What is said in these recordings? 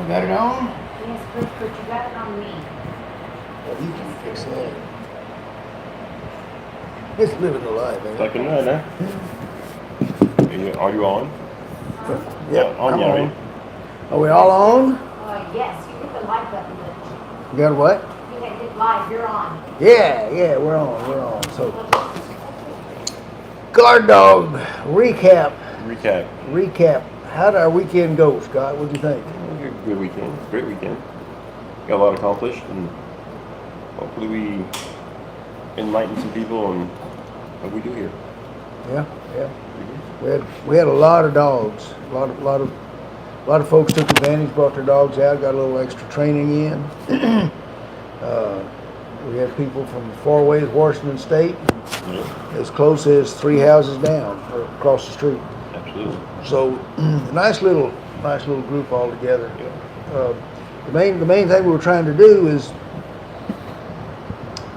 got it on? Yes, but you got it on me. Well, you can fix that. It's living the life, ain't it? Second run, huh? Are you on? Yep, On I'm yeah, on. right? Are we all on? Yes, you hit the like button, but You got what? you hit live, you're on. Yeah, we're on. So, guard dog recap. Recap. How did our weekend go, Scott? What'd you think? Good weekend. Great weekend. Got a lot accomplished, and hopefully we enlighten some people on what we do here. Yeah. We had a lot of dogs. A lot of folks took advantage, brought their dogs out, got a little extra training in. We had people from far away as Washington State, as close as 3 houses down or across the street. Absolutely. So nice little group all together. The main thing we were trying to do is,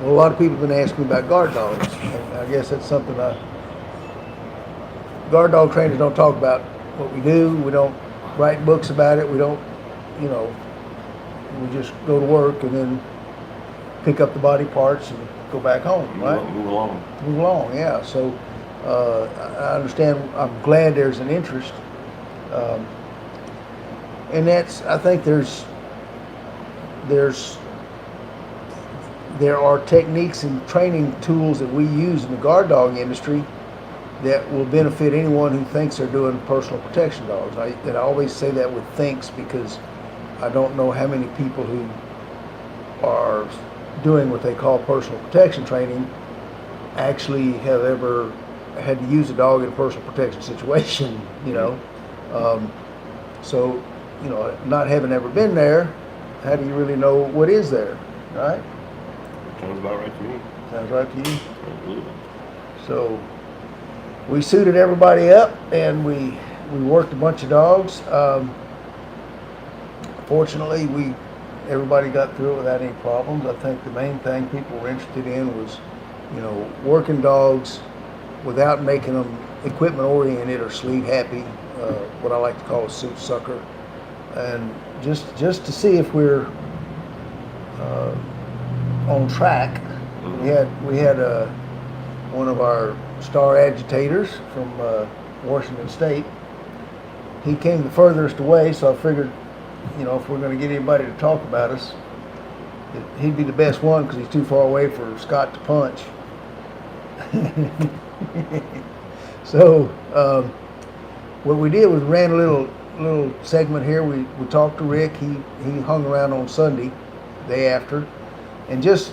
well, a lot of people have been asking me about guard dogs, and I guess that's something guard dog trainers don't talk about what we do. We don't write books about it. We don't, we just go to work and then pick up the body parts and go back home, right? Move along. Move along, yeah. So I understand. I'm glad there's an interest, and I think there are techniques and training tools that we use in the guard dog industry that will benefit anyone who thinks they're doing personal protection dogs. I always say that with thinks, because I don't know how many people who are doing what they call personal protection training actually have ever had to use a dog in a personal protection situation, So, not having ever been there, how do you really know what is there, right? Sounds about right to me. Sounds right to you? Absolutely. So we suited everybody up and we worked a bunch of dogs. Fortunately, everybody got through it without any problems. I think the main thing people were interested in was, working dogs without making them equipment oriented or sleeve happy, what I like to call a suit sucker, and just to see if we're on track. We had one of our star agitators from Washington State. He came the furthest away, so I figured, if we're going to get anybody to talk about us, he'd be the best one because he's too far away for Scott to punch. So what we did was ran a little segment here. We talked to Rick. He hung around on Sunday, the day after, and just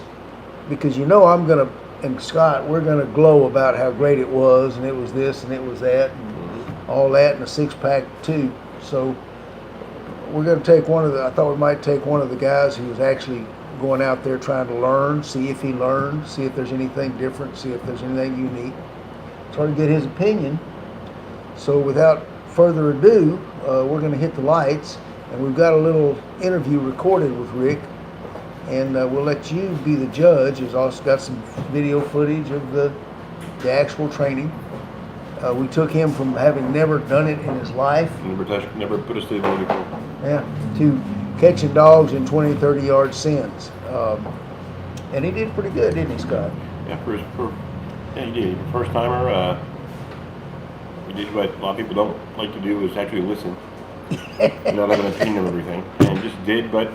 because and Scott, we're gonna glow about how great it was, and it was this and it was that, and all that, and a 6-pack too. So we're gonna take I thought we might take one of the guys who was actually going out there trying to learn, see if he learned, see if there's anything different, see if there's anything unique, try to get his opinion. So without further ado, we're going to hit the lights, and we've got a little interview recorded with Rick, and we'll let you be the judge. He's also got some video footage of the actual training. We took him from having never done it in his life. Never put a sleeve on before. Yeah, to catching dogs in 20, 30-yard sends. And he did pretty good, didn't he, Scott? Yeah, he did. First timer, he did what a lot of people don't like to do, is actually listen. Not have an opinion of everything. And just did, but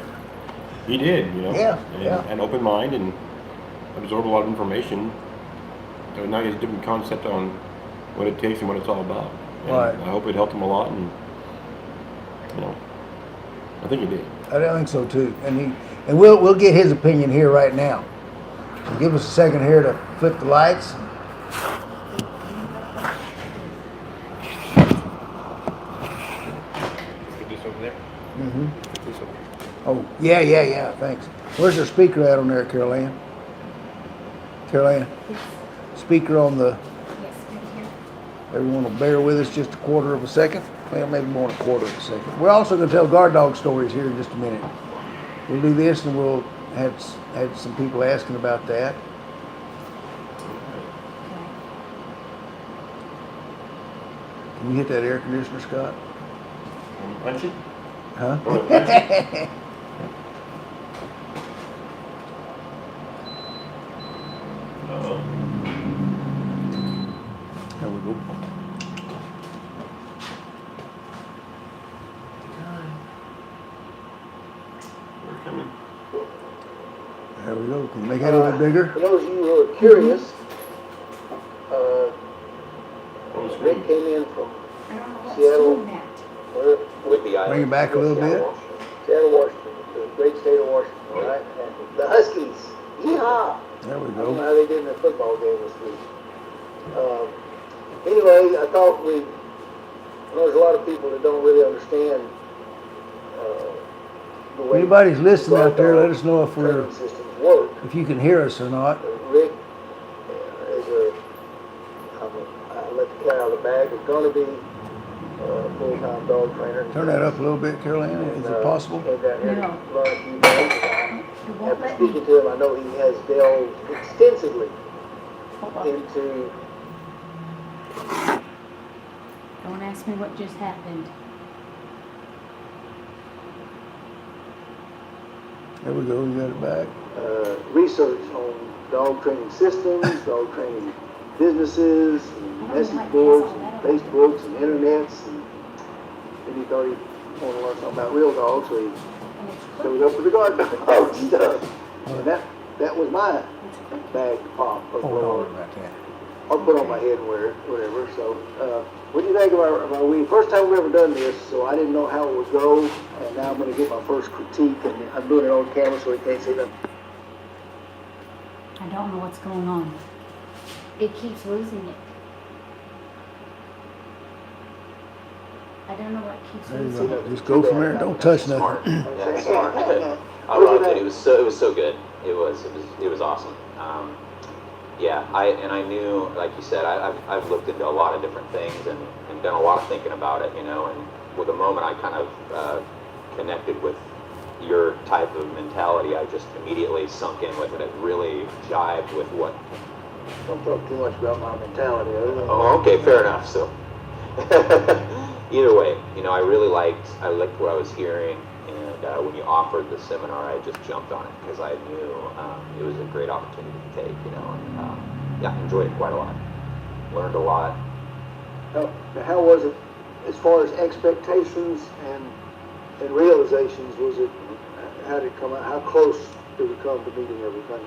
he did, An open mind and absorbed a lot of information. So now he has a different concept on what it takes and what it's all about. And right. I hope it helped him a lot, and I think it did. I think so too, and we'll get his opinion here right now. So give us a second here to flip the lights. Put this over there. Mm-hmm. Put this over here. Oh yeah. Thanks. Where's our speaker at on there, Carol Ann? Speaker on the. Yes, right here. Everyone will bear with us just a quarter of a second. Well, maybe more than a quarter of a second. We're also going to tell guard dog stories here in just a minute. We'll do this, and we'll have some people asking about that. Can you hit that air conditioner, Scott? Punch it? Huh? There we go. We're coming. There we go. Can you make that a little bit bigger? For those of you who are curious, Oh, it's Rick great. came in from I don't know what's Seattle. doing that. where? Whidbey Bring Island. it back a little bit. Seattle, Washington, the great state of Washington, right? And the Huskies, yeehaw! There we I don't know go. how they did in the football game this week. Anyway, I thought there's a lot of people that don't really understand the If way anybody's listening out there, let guard us know if training systems work. if you can hear us or not. Rick is I let the cat out of the bag, is going to be a full-time dog trainer. Turn that up a little bit, Carolina. Is it possible? Came down here to No. learn a few things. It won't After let me. speaking to him, I know he has delved extensively Hold on. into Don't ask me what just happened. There we go. You got it back. research on dog training systems, dog training businesses, and message boards, and Facebooks, and internets, and then he thought he wanted to learn something about real dogs, so he And it's showed crooked. up with the guard dog stuff. And that was my It's crooked. bag to pop or Oh, blow don't on, worry about that. or put on my head and wear it, whatever. So, what do you think of our week? First time we've ever done this, so I didn't know how it would go, and now I'm going to get my first critique, and I'm doing it on camera so he can't see them. I don't know what's going on. It keeps losing it. I don't know what keeps There you losing go. it. Just go from there. Don't touch Smart. nothing. Yeah, smart. I loved it. It was so good. It was awesome. Yeah, I knew, like you said, I've looked into a lot of different things and done a lot of thinking about it, you know. And with the moment I kind of connected with your type of mentality, I just immediately sunk in with it. It really jived with what. Don't talk too much about my mentality. Oh, okay, fair enough. So, either way, you know, I liked what I was hearing, and when you offered the seminar, I just jumped on it because I knew it was a great opportunity to take, you know, and yeah, enjoyed it quite a lot, learned a lot. How was it as far as expectations and realizations? Was it, how did it come out? How close did we come to meeting everything?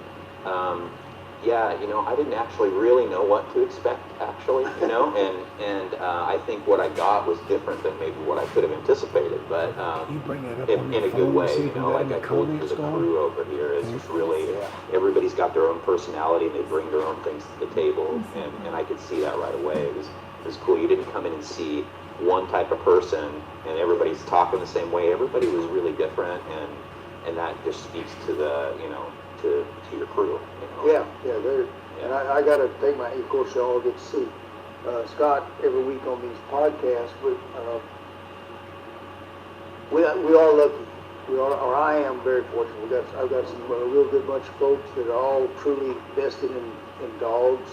Yeah, you know, I didn't actually really know what to expect, actually, you know, and I think what I got was different than maybe what I could have anticipated, but You bring that up on in your a good phone to way, see you if we know, got like any I told you, comments the going. crew over here is just really, everybody's got their own personality and they bring their own things to the table, and I could see that right away. It was cool. You didn't come in and see one type of person and everybody's talking the same way. Everybody was really different, and that just speaks to the, you know, to your crew, you know. Yeah, they're, and I got to take my, of course, y'all get to see Scott every week on these podcasts, but we are lucky. We are, or I am very fortunate. I've got some real good bunch of folks that are all truly vested in dogs.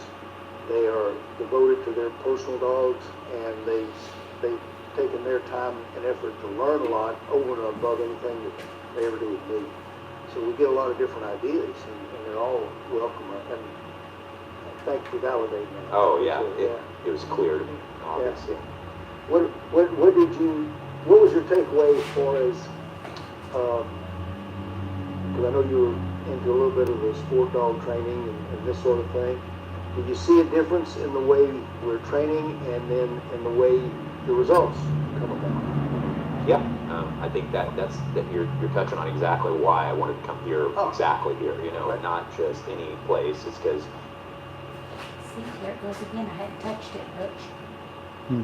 They are devoted to their personal dogs, and they've taken their time and effort to learn a lot over and above anything that they ever do with me. So we get a lot of different ideas, and they're all welcome. And thank you for validating that. Oh yeah, So, it was clear to me, obviously. What was your takeaway as far as, because I know you were into a little bit of the sport dog training and this sort of thing. Did you see a difference in the way we're training and then in the way the results come about? Yeah, I think that you're touching on exactly why I wanted to come here, exactly here, you know, and not just any place. It's because See, there it goes again. I hadn't touched it, Butch.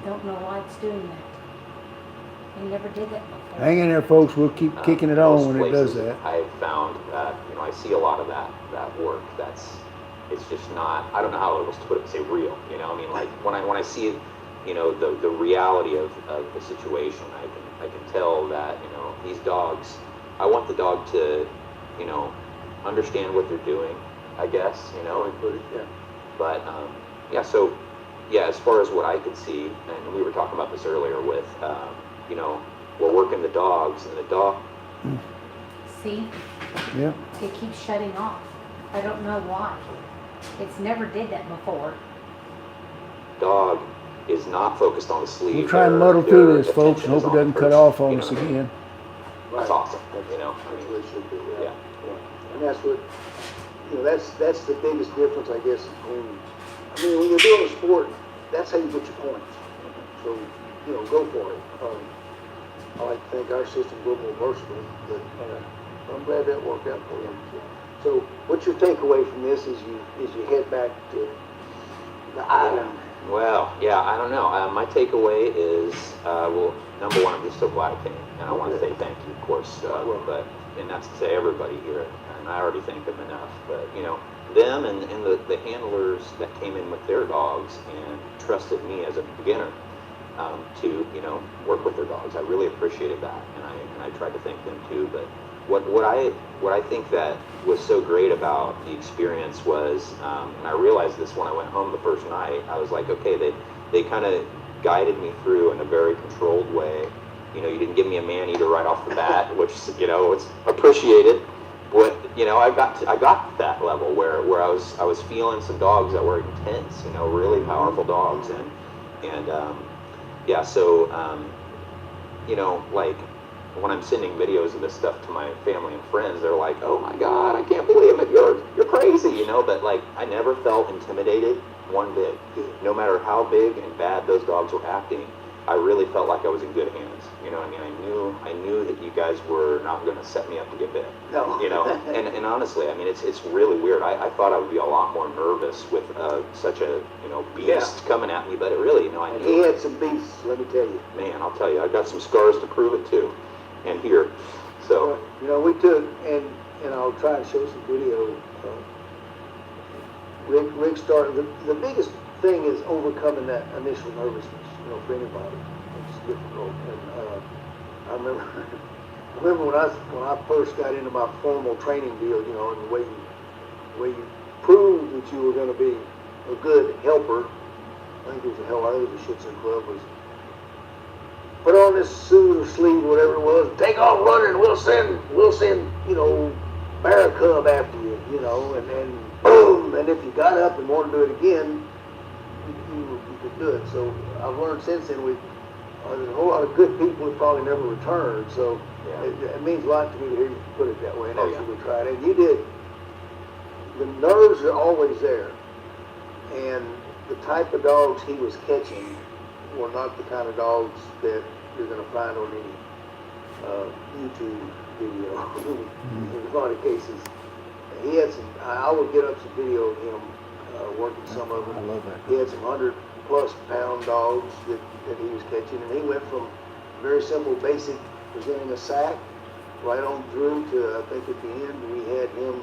Don't know why it's doing that. It never did that before. Hang in there, folks. We'll keep kicking it on most when it does places that. I've found that, you know, I see a lot of that work. It's just not. I don't know how else to put it. Say real, you know. I mean, like when I see, you know, the reality of the situation, I can tell that, you know, these dogs. I want the dog to, you know, understand what they're doing, I guess, you know. But yeah, so yeah, as far as what I could see, and we were talking about this earlier with, you know, we're working the dogs, and the dog, See, Yeah. it keeps shutting off. I don't know why. It's never did that before. dog is not focused on the sleeve. We'll try and Their- muddle their through this, folks, and attention hope is it on the doesn't cut person, off on you us know? again. That's awesome, you know, I That's mean, what it should be, yeah. And that's what, that's the biggest difference, I guess, between, when you're doing a sport, that's how you get your points. So, go for it. I like to think our system's a little more versatile, but, I'm glad that worked out for you. So, what's your takeaway from this as you head back to the island? Well, yeah, I don't know. My takeaway is, well, number one, I'm just so glad I came, and I want to say thank you, of course. And that's to everybody here, and I already thank them enough. But them and the handlers that came in with their dogs and trusted me as a beginner to work with their dogs. I really appreciated that, and I tried to thank them too. But what I think that was so great about the experience was, and I realized this when I went home the first night, I was like, okay, they kind of guided me through in a very controlled way. You didn't give me a man-eater right off the bat, which it's appreciated. But I got to that level where I was feeling some dogs that were intense, really powerful dogs, and yeah, so like when I'm sending videos of this stuff to my family and friends, they're like, "Oh my God, I can't believe it! You're crazy!" But like I never felt intimidated one bit. No matter how big and bad those dogs were acting, I really felt like I was in good hands. I knew that you guys were not going to set me up to get bit. No. And honestly, it's really weird. I thought I would be a lot more nervous with such a beast coming at me, but it really, I And knew. he had some beasts, let me tell you. Man, I'll tell you, I got some scars to prove it too, and here. So We took, and I'll try and show some video. Rick started, the biggest thing is overcoming that initial nervousness, for anybody. It's difficult. And I remember when I first got into my formal training deal, and the way you proved that you were going to be a good helper, I think it was a Shih Tzu Club, was put on this suit or sleeve, whatever it was, take off running, we'll send, bear cub after you, and then boom, and if you got up and wanted to do it again, you could do it. So I've learned since then there's a whole lot of good people who probably never returned. So it means a lot to me to hear you put it that way, and that's what we tried. And you did. The nerves are always there, and the type of dogs he was catching were not the kind of dogs that you're going to find on any YouTube video. In a lot of cases, he had some. I would get up some video of him working some of them. I love that. He had some 100+ pound dogs that he was catching, and he went from very simple, basic, presenting a sack right on through to, I think at the end we had him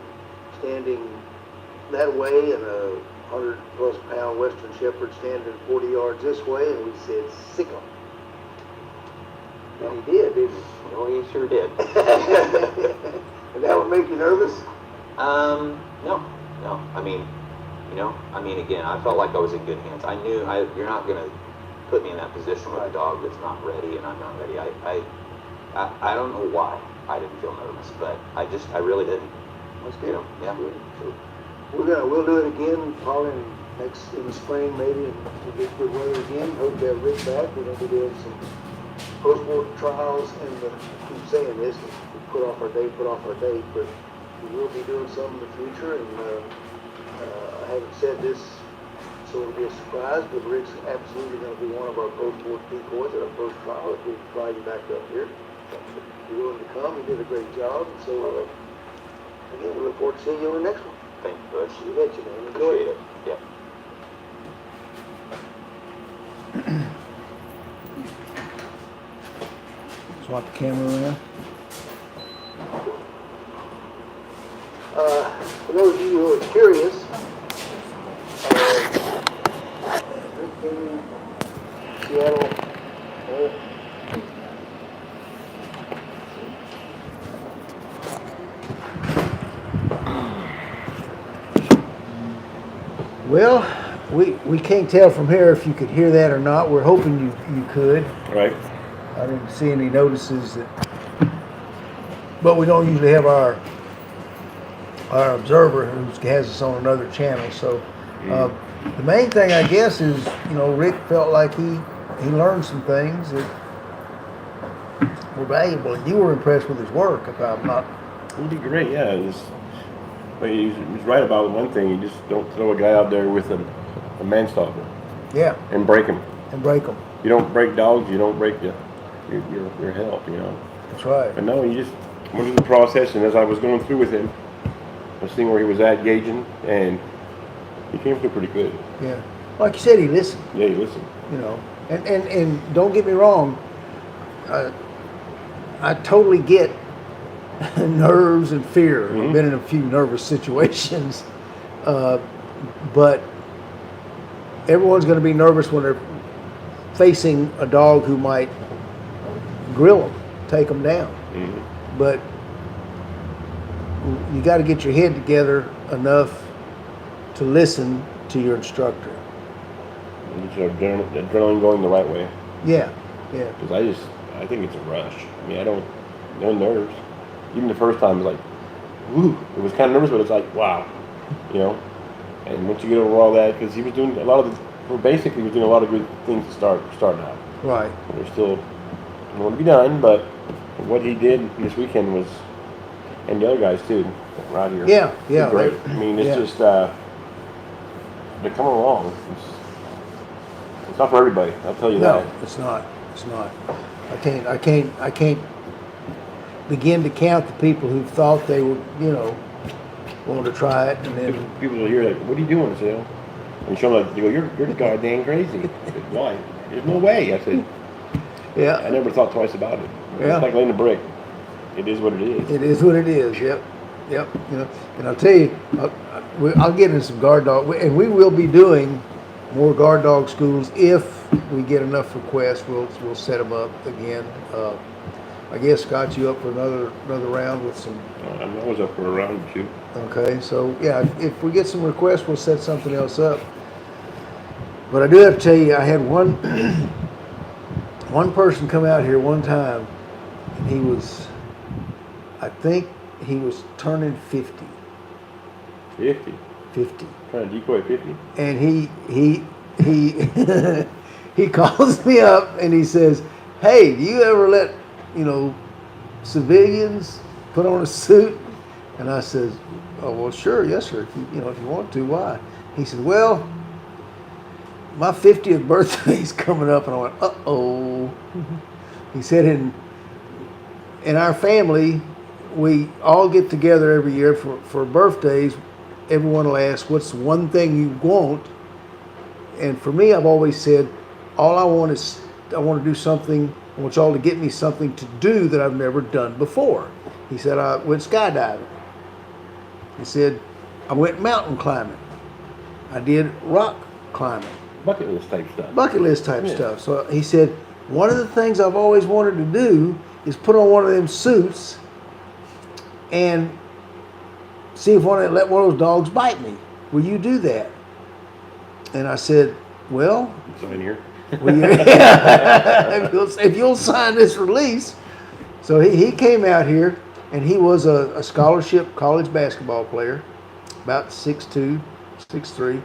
standing that way and a 100+ pound Western Shepherd standing 40 yards this way, and we said, sick 'em. And he did, didn't he? oh, he sure did. And that would make you nervous? No. Again, I felt like I was in good hands. I knew you're not going to put me in that position with a dog that's not ready, and I'm not ready. I don't know why I didn't feel nervous, but I really didn't. That's good. Yeah. Good. So we'll do it again, probably in the spring maybe, and we'll get good weather again. Hope to have Rick back. We're going to be doing some post-mortem trials, and I keep saying this, we put off our date, but we will be doing some in the future, and I haven't said this so it'll be a surprise, but Rick's absolutely going to be one of our post-mortem decoys at our first trial if we fly you back up here. You're willing to come, you did a great job, and so again, we look forward to seeing you on the next one. Thank you, Butch. You betcha, man. Enjoy Appreciate it. it. Yeah. Swap the camera around. For those of you who are curious, Rick in Seattle, Well, we can't tell from here if you could hear that or not. We're hoping you could. Right. I didn't see any notices that, but we don't usually have our observer who has us on another channel. So the main thing, I guess, is, you know, Rick felt like he learned some things that were valuable. You were impressed with his work, if I'm not. He did great, yeah. But he's right about one thing. You just don't throw a guy out there with a man-stalker. Yeah. And break him. And break them. You don't break dogs, you don't break your health, you know. That's right. But no, he just went through the process, and as I was going through with him, I was seeing where he was at, gauging, and he came through pretty good. Yeah. Like you said, he listened. Yeah, he listened. You know, and don't get me wrong, I totally get nerves and fear. I've been in a few nervous situations, but everyone's going to be nervous when they're facing a dog who might grill them, take them down. But you got to get your head together enough to listen to your instructor. And get your adrenaline going the right way. Yeah, yeah. Because I think it's a rush. I mean, no nerves. Even the first time, it was like, woo. It was kind of nervous, but it's like, wow, you know. And once you get over all that, because he was doing a lot of basically he was doing a lot of good things to starting out. Right. There's still more to be done, but what he did this weekend was, and the other guys too, right here. Yeah, yeah. Great. I mean, it's just they're coming along. It's not for everybody. I'll tell you that. No, it's not. It's not. I can't begin to count the people who thought they would, you know, want to try it, and then People will hear like, "What are you doing?" I said, "Oh." And show them, like, you go, "You're goddamn crazy." I said, "Why? There's no way." I said, yeah, I never thought twice about it. Yeah. It's like laying a brick. It is what it is. it is what it is. Yep. You know, and I'll tell you, I'll get into some guard dog, and we will be doing more guard dog schools if we get enough requests. We'll set them up again. I guess Scott, you up for another round with some? I'm always up for a round or two. Okay, so yeah, if we get some requests, we'll set something else up. But I do have to tell you, I had one person come out here one time, and he was, I think he was turning 50. 50. 50. Trying to decoy 50. And he he calls me up and he says, "Hey, do you ever let, you know, civilians put on a suit?" And I says, "Oh, well, sure, yes, sir. If you want to, why?" He said, "Well, my 50th birthday is coming up," and I went, "Uh-oh." He said, in our family, we all get together every year for birthdays. Everyone will ask, "What's the one thing you want?" And for me, I've always said, all I want is, I want to do something. I want y'all to get me something to do that I've never done before. He said, "I went skydiving." He said, "I went mountain climbing. I did rock climbing." Bucket list type stuff. Bucket list type Yeah. stuff. So he said, "One of the things I've always wanted to do is put on one of them suits and see if let one of those dogs bite me. Will you do that?" And I said, "Well, Sign here. will you, if you'll sign this release." So he came out here, and he was a scholarship college basketball player, about 6'2", 6'3".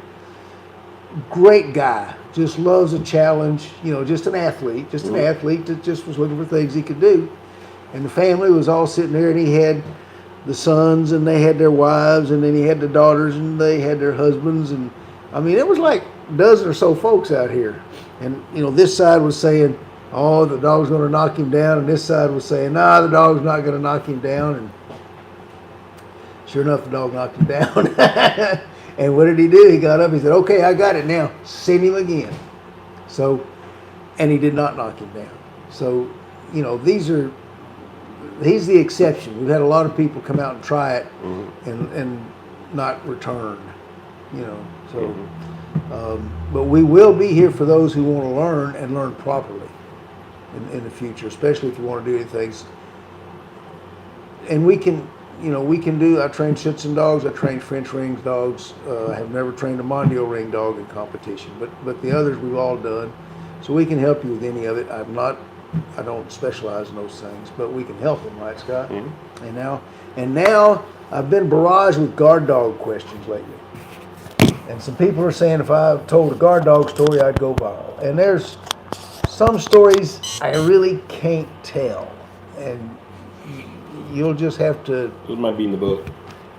Great guy, just loves a challenge, you know, just an athlete that just was looking for things he could do. And the family was all sitting there, and he had the sons, and they had their wives, and then he had the daughters, and they had their husbands, and I mean, it was like a dozen or so folks out here. And, you know, this side was saying, "Oh, the dog's going to knock him down," and this side was saying, "Nah, the dog's not going to knock him down." And sure enough, the dog knocked him down. And what did he do? He got up, he said, "Okay, I got it now. Send him again." So, and he did not knock him down. So, you know, he's the exception. We've had a lot of people come out and try it and not return, you know. So, but we will be here for those who want to learn and learn properly in the future, especially if you want to do anything. And we can do, I train Schutzen dogs, I train French rings dogs. I have never trained a Mondial ring dog in competition, but the others we've all done. So we can help you with any of it. I'm not I don't specialize in those things, but we can help them, right, Scott? Mm-hmm. And now I've been barraged with guard dog questions lately. And some people are saying if I told a guard dog story, I'd go viral. And there's some stories I really can't tell. And you'll just have to, Those might be in the book.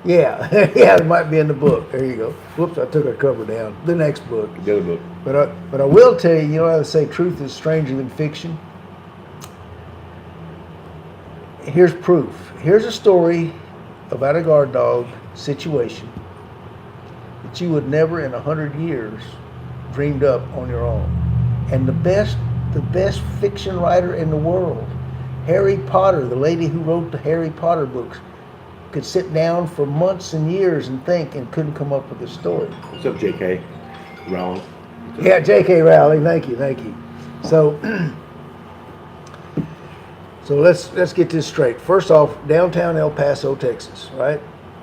yeah, yeah, it might be in the book. There you go. Whoops, I took a cover down. The next book. The other book. But I will tell you, you know how they say truth is stranger than fiction? Here's proof. Here's a story about a guard dog situation that you would never in 100 years dreamed up on your own. And the best fiction writer in the world, Harry Potter, the lady who wrote the Harry Potter books, could sit down for months and years and think and couldn't come up with a story. What's up, J.K. Rowling? Yeah, J.K. Rowling, thank you. So, so let's get this straight. First off, downtown El Paso, Texas, right?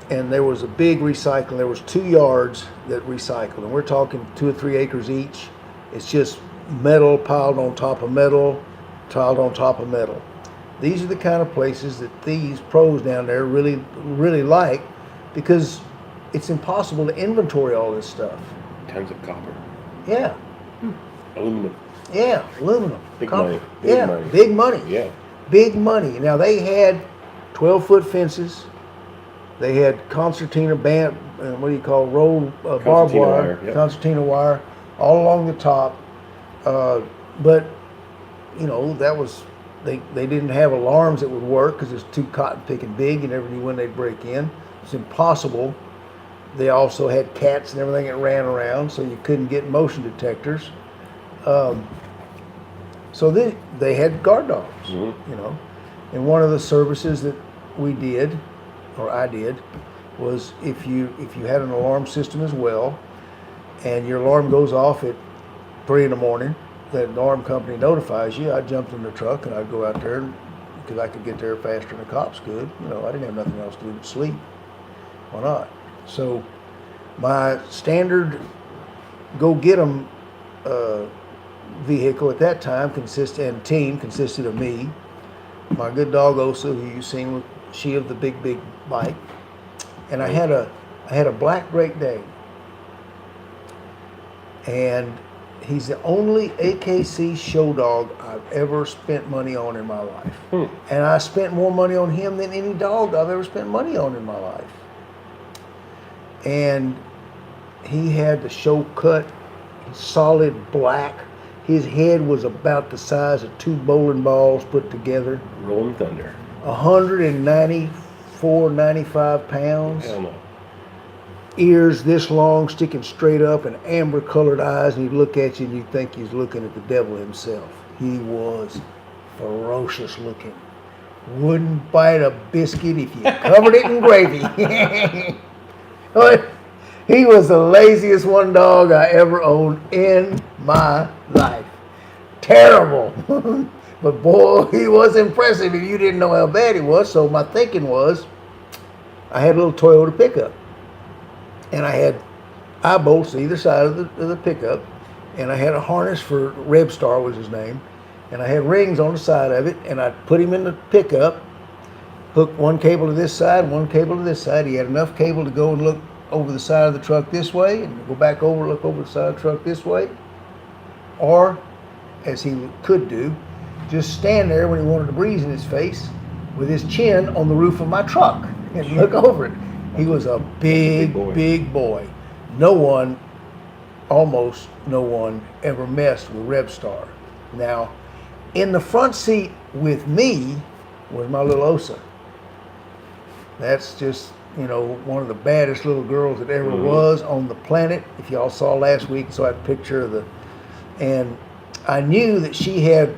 And there was a big recycling. There was 2 yards that recycled, and we're talking 2 or 3 acres each. It's just metal piled on top of metal, piled on top of metal. These are the kind of places that these pros down there really, really like, because it's impossible to inventory all this stuff. Tons of copper. Yeah, Aluminum. yeah, aluminum. Big copper. money. Big Yeah, money. big money. Yeah. Big money. Now they had 12-foot fences. They had concertina band, what do you call rolled barbed Concertina wire, wire, yep. concertina wire, all along the top. But you know that was they didn't have alarms that would work because it's too cotton picking big. You never knew when they'd break in. It's impossible. They also had cats and everything that ran around, so you couldn't get motion detectors. So they had guard dogs, Mm-hmm. you know. And one of the services that we did, or I did, was if you had an alarm system as well, and your alarm goes off at 3 in the morning, the alarm company notifies you. I jumped in the truck and I'd go out there because I could get there faster than the cops could. You know, I didn't have nothing else to do but sleep. Why not? So my standard go get 'em vehicle at that time consisted of me, my good dog Osa, who you've seen with Shiv, the big bike, and I had a black Great Dane, and he's the only AKC show dog I've ever spent money on in my life. And I spent more money on him than any dog I've ever spent money on in my life. And he had the show cut, solid black. His head was about the size of 2 bowling balls put together. Rolling Thunder. 194, 95 pounds. Hell no. Ears this long, sticking straight up, and amber colored eyes, and he'd look at you and you'd think he was looking at the devil himself. He was ferocious looking. Wouldn't bite a biscuit if you covered it in gravy. He was the laziest one dog I ever owned in my life. Terrible. But boy, he was impressive if you didn't know how bad he was. So my thinking was, I had a little Toyota pickup. And I had eye bolts either side of the pickup. And I had a harness for Rebstar was his name. And I had rings on the side of it. And I put him in the pickup, hooked one cable to this side, one cable to this side. He had enough cable to go and look over the side of the truck this way and go back over, look over the side of the truck this way. Or, as he could do, just stand there when he wanted a breeze in his face with his chin on the roof of my truck and look over it. He was a big boy. Almost no one ever messed with Rebstar. Now, in the front seat with me was my little Osa. That's just, you know, one of the baddest little girls that ever was on the planet. If y'all saw last week, so I had a picture of and I knew that she had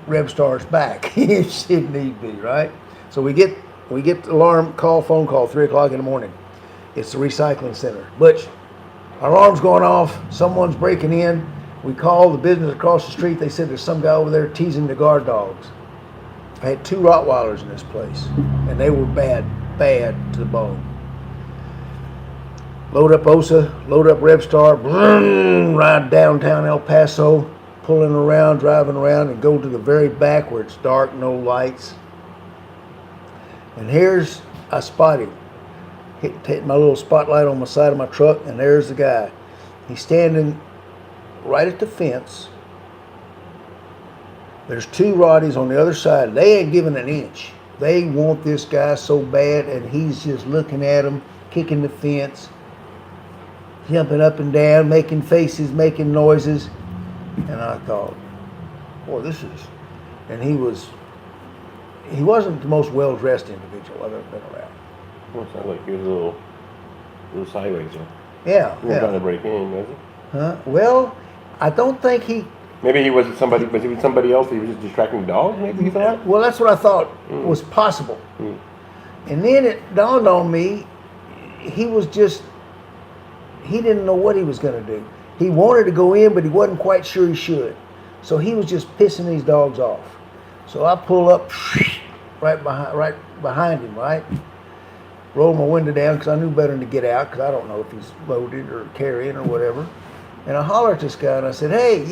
Rebstar's back if she'd need be, right? So we get the phone call, 3 o'clock in the morning. It's the recycling center. Butch, our alarm's going off, someone's breaking in. We call the business across the street. They said there's some guy over there teasing the guard dogs. I had 2 Rottweilers in this place, and they were bad to the bone. Load up Osa, load up Rebstar, ride downtown El Paso, pulling around, driving around, and go to the very back where it's dark, no lights. And I spot him. Hit my little spotlight on the side of my truck, and there's the guy. He's standing right at the fence. There's two Roddies on the other side. They ain't giving an inch. They want this guy so bad, and he's just looking at them, kicking the fence, jumping up and down, making faces, making noises. And I thought, boy, and he wasn't the most well-dressed individual I've ever been around. Well, it sounds like he was a little sideways there. Yeah, He was trying to break in, was he? Huh? Well, I don't think he. Maybe he wasn't somebody, but he was somebody else. He was just distracting the dogs. Maybe he thought. Well, that's what I thought was possible. And then it dawned on me, he didn't know what he was going to do. He wanted to go in, but he wasn't quite sure he should. So he was just pissing these dogs off. So I pull up right behind him, right? Roll my window down because I knew better than to get out because I don't know if he's loaded or carrying or whatever. And I hollered at this guy and I said, hey,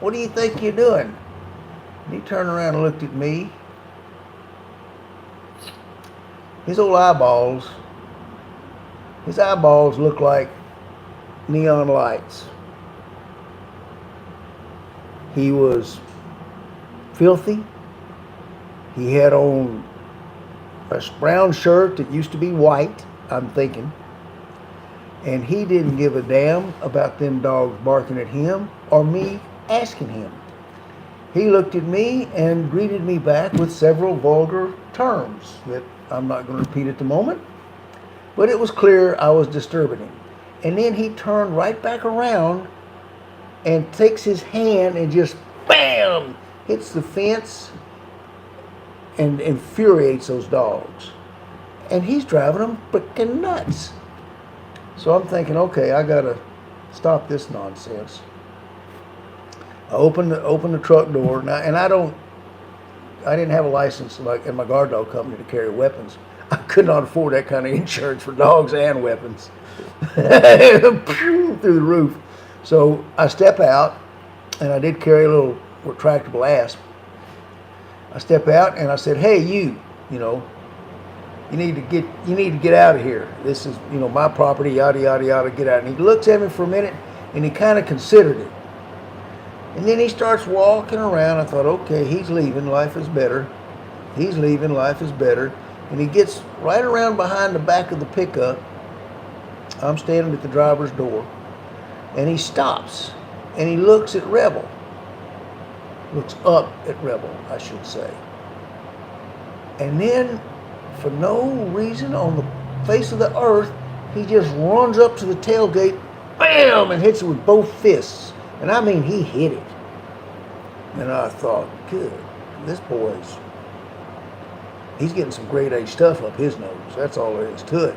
what do you think you're doing? And he turned around and looked at me. His eyeballs looked like neon lights. He was filthy. He had on a brown shirt that used to be white, I'm thinking. And he didn't give a damn about them dogs barking at him or me asking him. He looked at me and greeted me back with several vulgar terms that I'm not going to repeat at the moment. But it was clear I was disturbing him. And then he turned right back around and takes his hand and just bam, hits the fence and infuriates those dogs. And he's driving them freaking nuts. So I'm thinking, okay, I gotta stop this nonsense. I opened the truck door, and I didn't have a license like in my guard dog company to carry weapons. I could not afford that kind of insurance for dogs and weapons. Through the roof. So I step out, and I did carry a little retractable asp. I step out and I said, hey, you need to get out of here. This is, my property, yada, yada, yada, get out. And he looks at me for a minute and he kind of considered it. And then he starts walking around. I thought, okay, he's leaving, life is better. He's leaving, life is better. And he gets right around behind the back of the pickup. I'm standing at the driver's door. And he stops and he looks at Rebel. Looks up at Rebel, I should say. And then, for no reason on the face of the earth, he just runs up to the tailgate, bam, and hits it with both fists. And I mean, he hit it. And I thought, good, this he's getting some grade A stuff up his nose. That's all there is to it.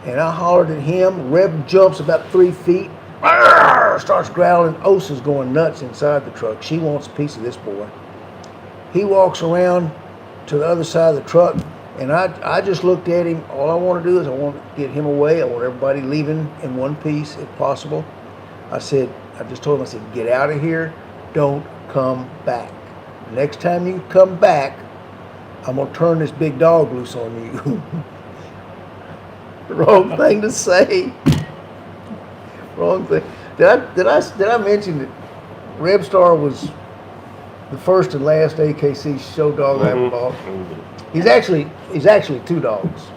And I hollered at him. Reb jumps about 3 feet, starts growling. Osa's going nuts inside the truck. She wants a piece of this boy. He walks around to the other side of the truck, and I just looked at him. All I want to do is I want to get him away. I want everybody leaving in one piece if possible. I just told him, I said, get out of here. Don't come back. Next time you come back, I'm going to turn this big dog loose on you. Wrong thing to say. Wrong thing. Did I mention that Rebstar was the first and last AKC show dog I ever bought? He's actually 2 dogs.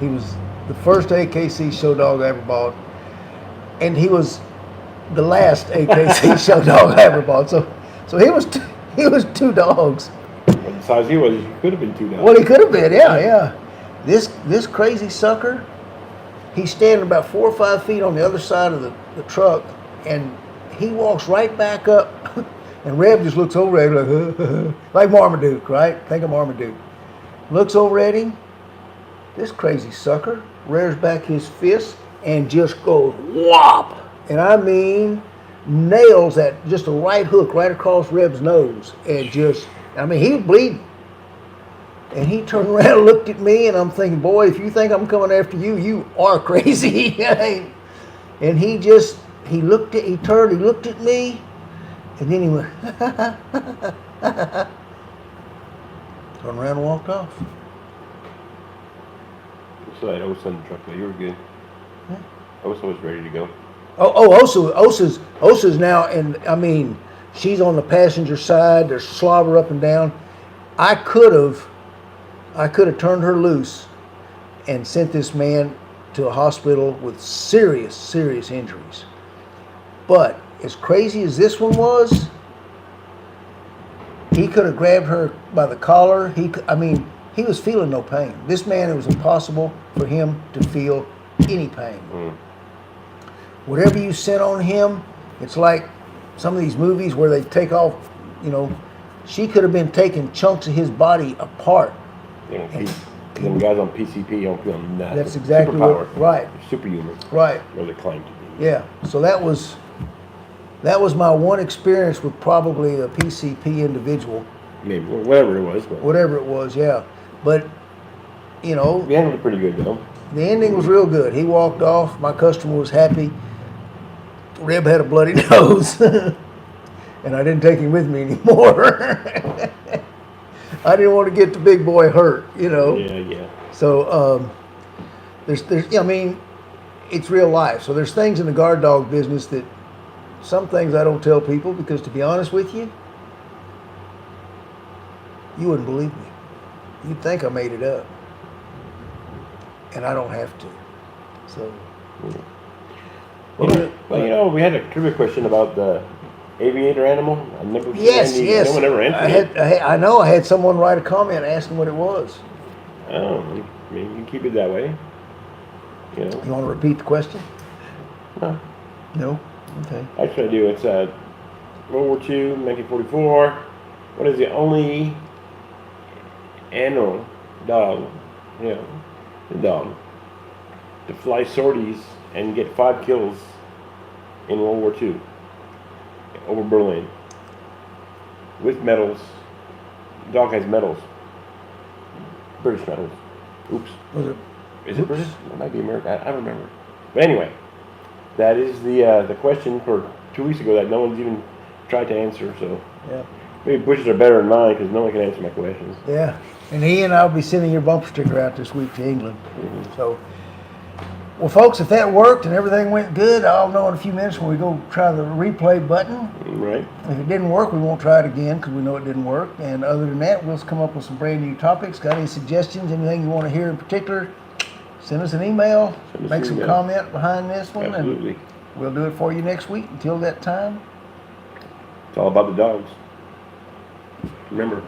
He was the first AKC show dog I ever bought, and he was the last AKC show dog I ever bought. So he was 2 dogs. What the size he was, he could have been 2 dogs. Well, he could have been, yeah. This crazy sucker, he's standing about 4 or 5 feet on the other side of the truck, and he walks right back up, and Reb just looks over at him like Marmaduke, right? Think of Marmaduke. Looks over at him. This crazy sucker rears back his fist and just goes whop, and I mean nails that just a right hook right across Reb's nose, and he was bleeding. And he turned around and looked at me, and I'm thinking, boy, if you think I'm coming after you, you are crazy. And he just he looked at me, and then he went, turned around and walked off. So that Osa in the truck, you were good. Yeah. Osa was ready to go. Osa's now, and I mean, she's on the passenger side. There's slobber up and down. I could have turned her loose and sent this man to a hospital with serious injuries. But as crazy as this one was, he could have grabbed her by the collar. He was feeling no pain. This man, it was impossible for him to feel any pain. Mm. Whatever you sent on him, it's like some of these movies where they take off, she could have been taking chunks of his body apart. Them guys on PCP don't feel nothing. That's exactly Superpower. right. Superhuman. Right. Or they claim to be. Yeah. So that was my one experience with probably a PCP individual. Maybe, whatever it was. But Whatever it was, yeah. But, we handled it pretty good, though. the ending was real good. He walked off. My customer was happy. Reb had a bloody nose. And I didn't take him with me anymore. I didn't want to get the big boy hurt, Yeah. So there's it's real life. So there's things in the guard dog business that some things I don't tell people because, to be honest with you, you wouldn't believe me. You'd think I made it up, and I don't have to. So. We had a trivia question about the aviator animal. I never. Yes. No one ever answered it. I know. I had someone write a comment asking what it was. Oh, I mean, you can keep it that way. You want to repeat the question? No. No. Okay. Actually, I do. It's World War II, 1944. What is the only animal, dog, the dog, to fly sorties and get 5 kills in World War II over Berlin with medals? The dog has medals. British medals. Oops. Was it? Is it British? It might be American. I don't remember. But anyway, that is the question for 2 weeks ago that no one's even tried to answer. So Yeah. maybe Bush's are better than mine because no one can answer my questions. Yeah. And Ian, I'll be sending your bumper sticker out this week to England. Mm-hmm. So, well, folks, if that worked and everything went good, I'll know in a few minutes when we go try the replay button. Right. If it didn't work, we won't try it again because we know it didn't work. And other than that, we'll come up with some brand new topics. Got any suggestions, anything you want to hear in particular, send us an email, make some comment behind this one, Absolutely. and we'll do it for you next week. Until that time. It's all about the dogs. Remember,